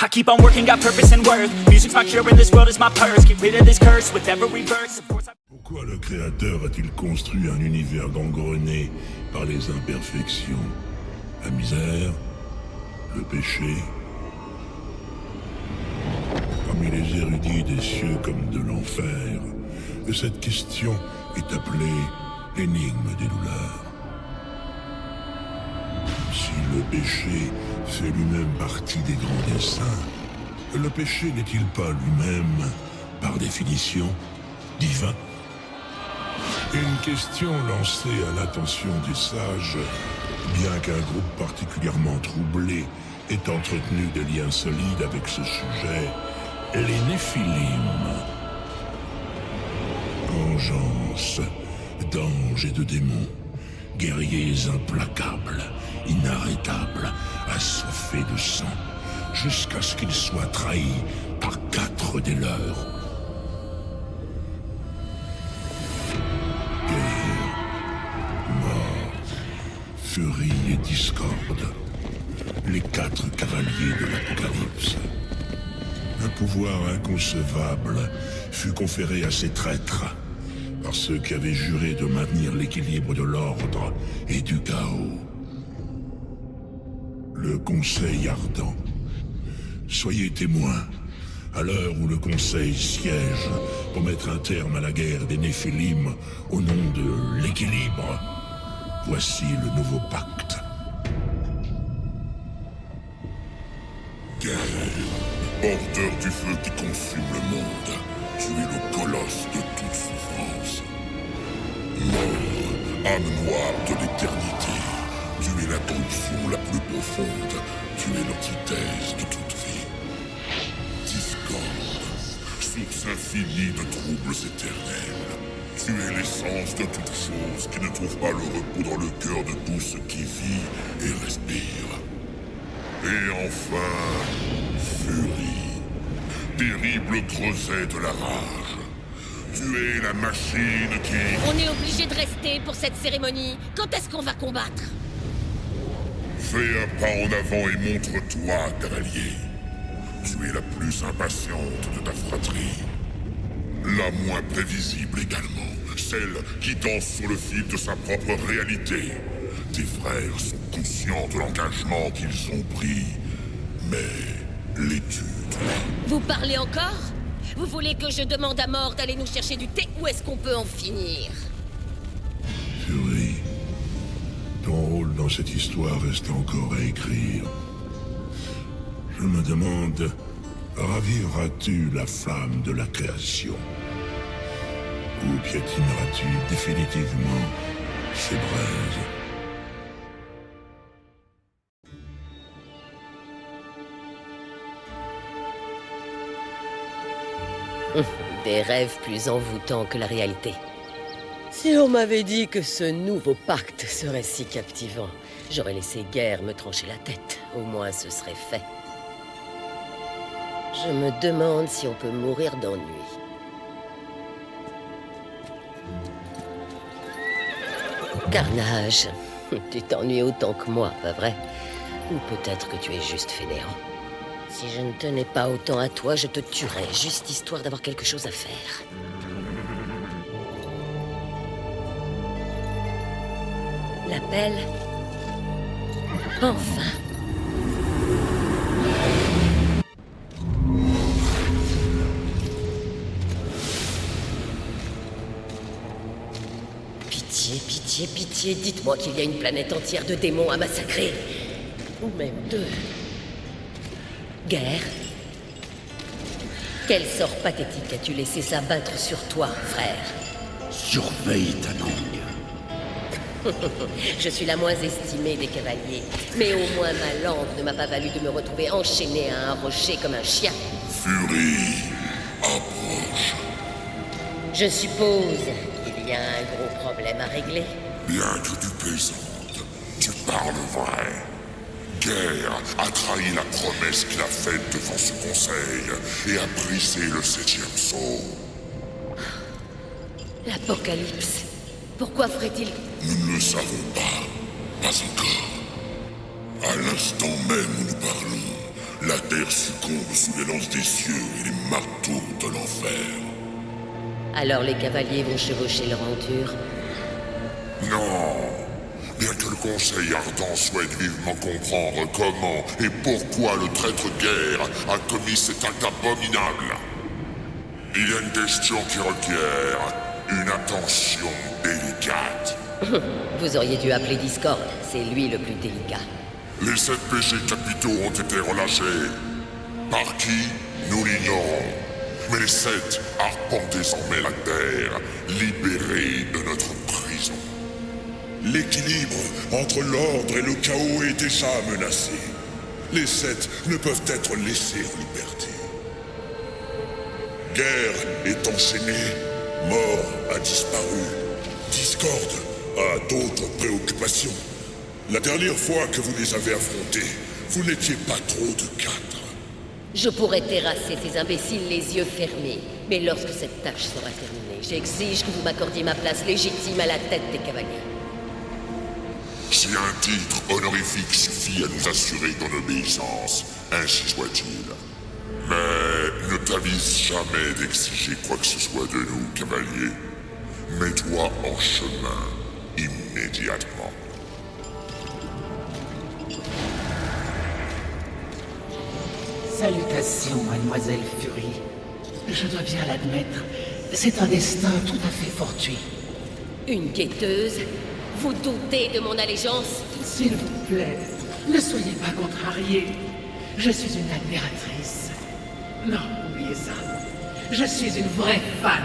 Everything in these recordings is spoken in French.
I keep on working, got purpose and worth. Music's my cure and this world is my purse. Get rid of this curse with every verse. Of course Pourquoi le Créateur a-t-il construit un univers gangrené par les imperfections? La misère? Le péché? Parmi les érudits des cieux comme de l'enfer, cette question est appelée l'énigme des douleurs. Si le péché fait lui-même partie des grands desseins, le péché n'est-il pas lui-même, par définition, divin? Une question lancée à l'attention des sages, bien qu'un groupe particulièrement troublé ait entretenu des liens solides avec ce sujet, les Néphilim. Vengeance d'anges et de démons, guerriers implacables, inarrêtables, assoiffés de sang, jusqu'à ce qu'ils soient trahis par 4 des leurs. Guerre, mort, furie et discorde, les 4 cavaliers de l'Apocalypse. Un pouvoir inconcevable fut conféré à ces traîtres par ceux qui avaient juré de maintenir l'équilibre de l'ordre et du chaos. Le Conseil ardent. Soyez témoins, à l'heure où le Conseil siège pour mettre un terme à la guerre des Néphilim au nom de l'équilibre. Voici le nouveau pacte. Guerre, porteur du feu qui consume le monde, tu es le colosse de toute souffrance. Mort, âme noire de l'éternité, tu es la corruption la plus profonde, tu es l'antithèse de toute vie. Discorde, source infinie de troubles éternels, tu es l'essence de toute chose qui ne trouve pas le repos dans le cœur de tout ce qui vit et respire. Et enfin, furie, terrible creuset de la rage. Tu es la machine qui... On est obligé de rester pour cette cérémonie. Quand est-ce qu'on va combattre? Fais un pas en avant et montre-toi, cavalier. Tu es la plus impatiente de ta fratrie. La moins prévisible également. Celle qui danse sur le fil de sa propre réalité. Tes frères sont conscients de l'engagement qu'ils ont pris. Mais l'étude... Vous parlez encore? Vous voulez que je demande à Mort d'aller nous chercher du thé ou est-ce qu'on peut en finir? Fury, ton rôle dans cette histoire reste encore à écrire. Je me demande, raviveras-tu la flamme de la création? Ou piétineras-tu définitivement ses braises? Des rêves plus envoûtants que la réalité. Si on m'avait dit que ce nouveau pacte serait si captivant, j'aurais laissé Guerre me trancher la tête. Au moins ce serait fait. Je me demande si on peut mourir d'ennui. Carnage, tu t'ennuies autant que moi, pas vrai? Ou peut-être que tu es juste fainéant. Si je ne tenais pas autant à toi, je te tuerais, juste histoire d'avoir quelque chose à faire. L'appel? Enfin! Pitié, pitié, pitié, dites-moi qu'il y a une planète entière de démons à massacrer. Ou même 2. Guerre? Quel sort pathétique as-tu laissé s'abattre sur toi, frère? Surveille ta langue. Je suis la moins estimée des cavaliers, mais au moins ma langue ne m'a pas valu de me retrouver enchaîné à un rocher comme un chien. Fury, approche. Je suppose qu'il y a un gros problème à régler. Bien que tu plaisantes, tu parles vrai. Guerre a trahi la promesse qu'il a faite devant ce conseil et a brisé le 7e sceau. L'Apocalypse. Pourquoi ferait-il... Nous ne le savons pas. Pas encore. À l'instant même où nous parlons, La terre succombe sous les lances des cieux et les marteaux de l'enfer. Alors les cavaliers vont chevaucher leur monture. Non. Bien que le Conseil ardent souhaite vivement comprendre comment et pourquoi le traître guerre a commis cet acte abominable, il y a une question qui requiert une attention délicate. Vous auriez dû appeler Discord, c'est lui le plus délicat. Les 7 péchés capitaux ont été relâchés. Par qui? Nous l'ignorons. Mais les 7 arpentent désormais la terre, libérés de notre prison. L'équilibre entre l'ordre et le chaos est déjà menacé. Les 7 ne peuvent être laissés en liberté. Guerre est enchaînée, mort a disparu, Discord a d'autres préoccupations. La dernière fois que vous les avez affrontés, vous n'étiez pas trop de 4. Je pourrais terrasser ces imbéciles les yeux fermés, mais lorsque cette tâche sera terminée, j'exige que vous m'accordiez ma place légitime à la tête des cavaliers. Si un titre honorifique suffit à nous assurer ton obéissance, ainsi soit-il. Mais ne t'avise jamais d'exiger quoi que ce soit de nous, cavalier. Mets-toi en chemin, immédiatement. Salutations, mademoiselle Fury. Je dois bien l'admettre, c'est un destin tout à fait fortuit. Une quêteuse? Vous doutez de mon allégeance? S'il vous plaît, ne soyez pas contrariés. Je suis une admiratrice. Non, oubliez ça. Je suis une vraie fan.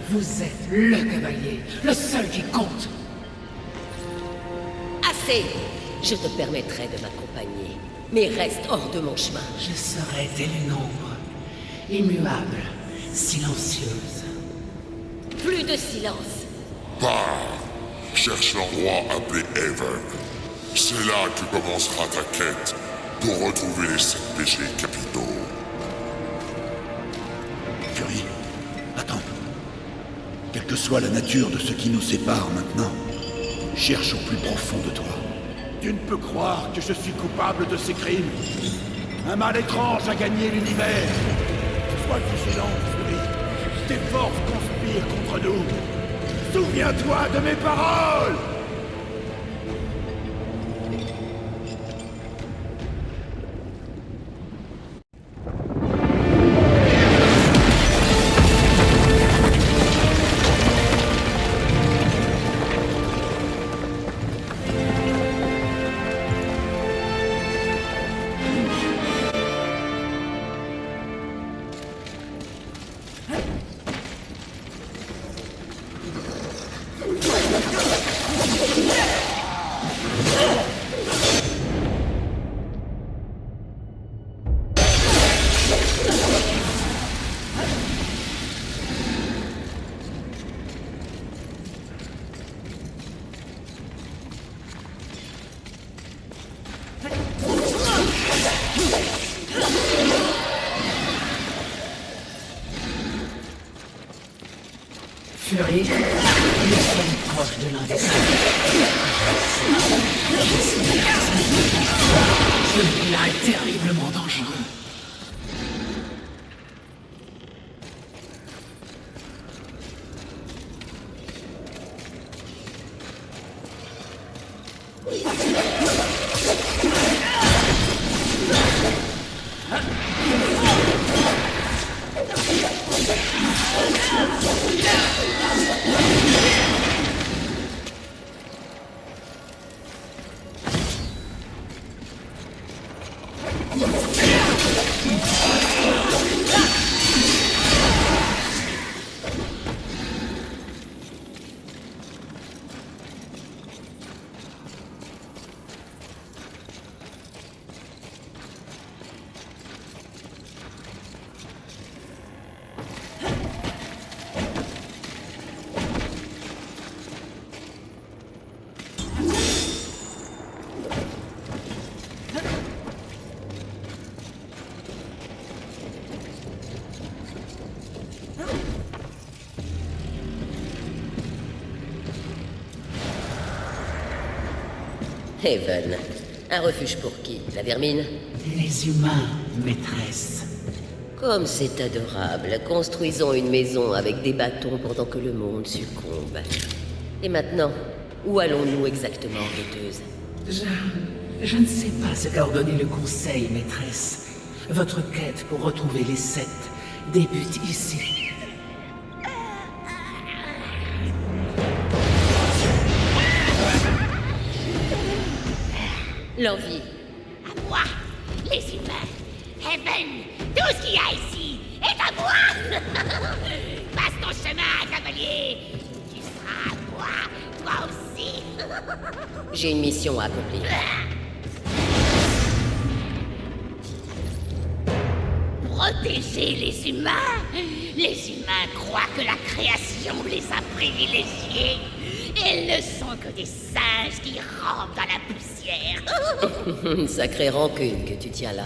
Vous êtes le cavalier, le seul qui compte. Assez! Je te permettrai de m'accompagner, mais reste hors de mon chemin. Je serai télénombre, immuable, silencieuse. Plus de silence! Pars! Cherche l'endroit appelé Haven. C'est là que commencera ta quête pour retrouver les 7 péchés capitaux. Fury, attends. Quelle que soit la nature de ce qui nous sépare maintenant, cherche au plus profond de toi. Tu ne peux croire que je suis coupable de ces crimes. Un mal étrange a gagné l'univers. Sois vigilant, Fury. Tes forces conspirent contre nous. Souviens-toi de mes paroles! Fury, nous sommes proches de l'un des seuls. Celui-là est terriblement dangereux. Haven, Un refuge pour qui? La vermine? Les humains, maîtresse. Comme c'est adorable. Construisons une maison avec des bâtons pendant que le monde succombe. Et maintenant, où allons-nous exactement, quêteuse? Je ne sais pas ce qu'a ordonné le Conseil, maîtresse. Votre quête pour retrouver les sept débute ici. L'envie. À moi, les humains. Heaven, tout ce qu'il y a ici est à moi. Passe ton chemin, cavalier. Tu seras à moi, toi aussi. J'ai une mission à accomplir. Protéger les humains. Les humains croient que la création les a privilégiés. Ils ne sont que des singes qui rampent dans la poussière. Une sacrée rancune que tu tiens là.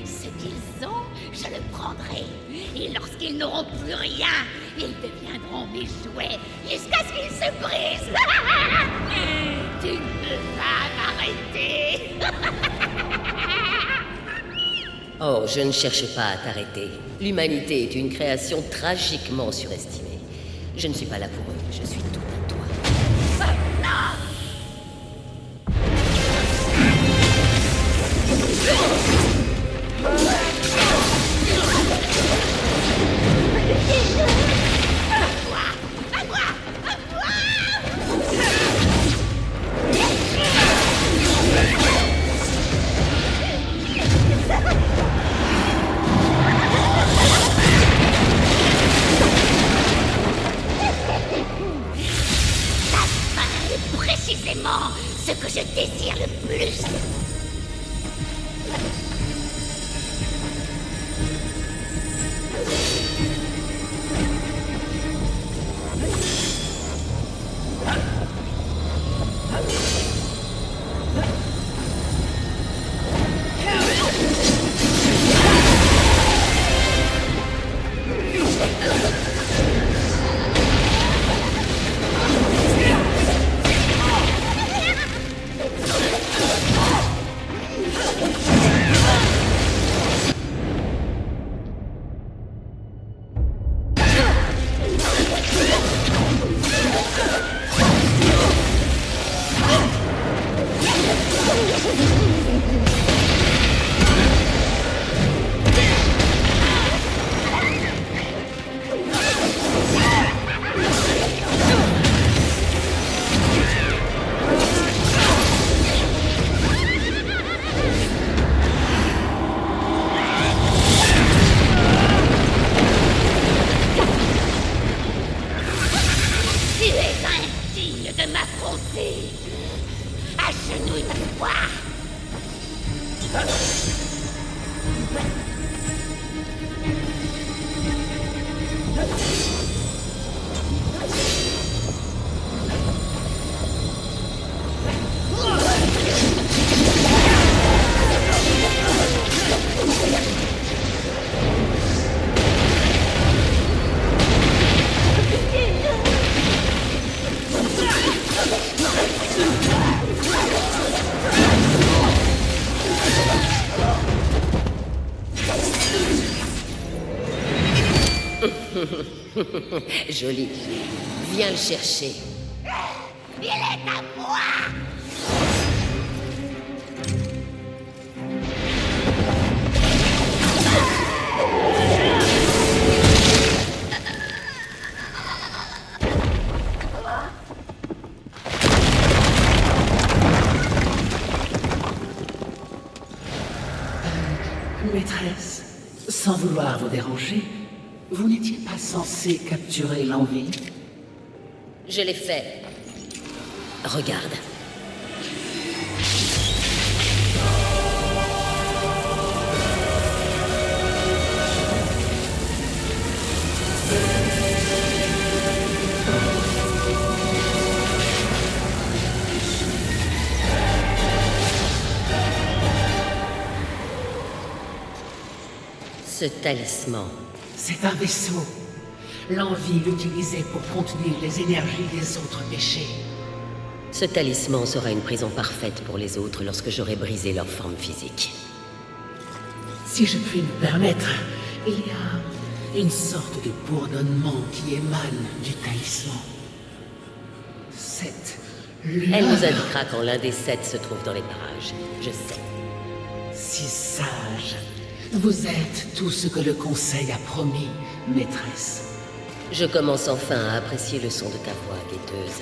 Ce qu'ils ont, je le prendrai. Et lorsqu'ils n'auront plus rien, ils deviendront mes jouets jusqu'à ce qu'ils se brisent. Tu ne peux pas m'arrêter. Oh, je ne cherche pas à t'arrêter. L'humanité est une création tragiquement surestimée. Je ne suis pas là pour eux, je suis tout à toi. Précisément ce que je désire le plus. Agenouille-toi. Joli. Viens le chercher. Il est à moi. Maîtresse, sans vouloir vous déranger, vous n'étiez pas censé capturer l'envie? Je l'ai fait. Regarde. Ce talisman. C'est un vaisseau. L'envie l'utilisait pour contenir les énergies des autres péchés. Ce talisman sera une prison parfaite pour les autres lorsque j'aurai brisé leur forme physique. Si je puis me permettre, il y a une sorte de bourdonnement qui émane du talisman. Cette lueur... Elle nous indiquera quand l'un des 7 se trouve dans les parages. Je sais. Si sage. Vous êtes tout ce que le Conseil a promis, maîtresse. Je commence enfin à apprécier le son de ta voix, guetteuse.